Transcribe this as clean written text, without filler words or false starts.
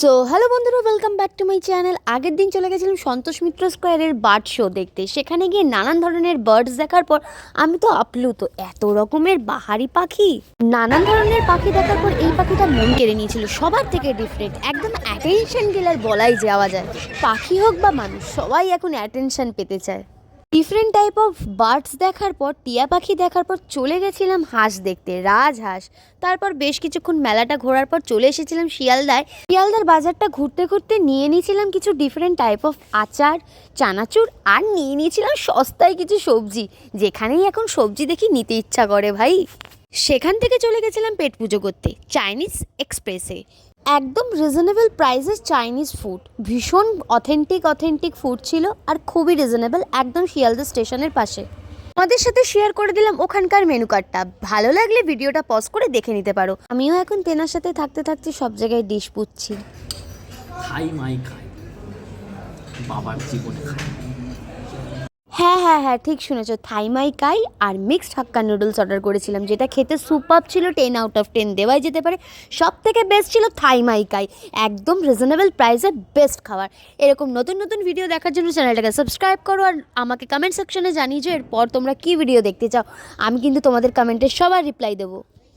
So hello বন্ধুরা, welcome back to my channel. আগের দিন চলে গেছিলাম সন্তোষ মিত্র স্কোয়ারের বার্ড শো দেখতে। সেখানে গিয়ে নানান ধরনের বার্ডস দেখার পর আমি তো আপ্লুত। এত রকমের বাহারি পাখি, নানান ধরনের পাখি দেখার পর এই পাখিটা মন কেড়ে নিয়েছিল। সবার থেকে ডিফারেন্ট, একদম অ্যাটেনশন কিলার বলাই যাওয়া যায়। পাখি হোক বা মানুষ, সবাই এখন অ্যাটেনশন পেতে চায়। ডিফারেন্ট টাইপ অফ বার্ডস দেখার পর, টিয়া পাখি দেখার পর চলে গেছিলাম হাঁস দেখতে, রাজহাঁস। তারপর বেশ কিছুক্ষণ মেলাটা ঘোরার পর চলে এসেছিলাম শিয়ালদায়। শিয়ালদার বাজারটা ঘুরতে ঘুরতে নিয়ে নিয়েছিলাম কিছু ডিফারেন্ট টাইপ অফ আচার, চানাচুর, আর নিয়ে নিয়েছিলাম সস্তায় কিছু সবজি। যেখানেই এখন সবজি দেখি নিতে ইচ্ছা করে ভাই। সেখান থেকে চলে গেছিলাম পেট পুজো করতে চাইনিজ এক্সপ্রেসে। একদম রিজনেবল প্রাইসের চাইনিজ ফুড, ভীষণ অথেন্টিক ফুড ছিল আর খুবই রিজনেবল, একদম শিয়ালদা স্টেশনের পাশে। আমাদের সাথে শেয়ার করে দিলাম ওখানকার মেনু কার্ডটা। ভালো লাগলে ভিডিওটা পজ করে দেখে নিতে পারো। আমিও এখন তেনার সাথে থাকতে থাকতে সব জায়গায় ডিশ পুচ্ছি। খাই মাই খাই, বাবার জীবনে খাই। হ্যাঁ, ঠিক শুনেছো, থাইমাই কাই আর মিক্সড হাক্কা নুডলস অর্ডার করেছিলাম, যেটা খেতে সুপার ছিল। 10/10 দেওয়াই যেতে পারে। সব থেকে বেস্ট ছিল থাইমাই কাই, একদম রিজনেবল প্রাইসে বেস্ট খাবার। এরকম নতুন নতুন ভিডিও দেখার জন্য চ্যানেলটাকে সাবস্ক্রাইব করো আর আমাকে কমেন্ট সেকশনে জানিয়ে এরপর তোমরা কী ভিডিও দেখতে চাও। আমি কিন্তু তোমাদের কমেন্টে সবার রিপ্লাই দেবো।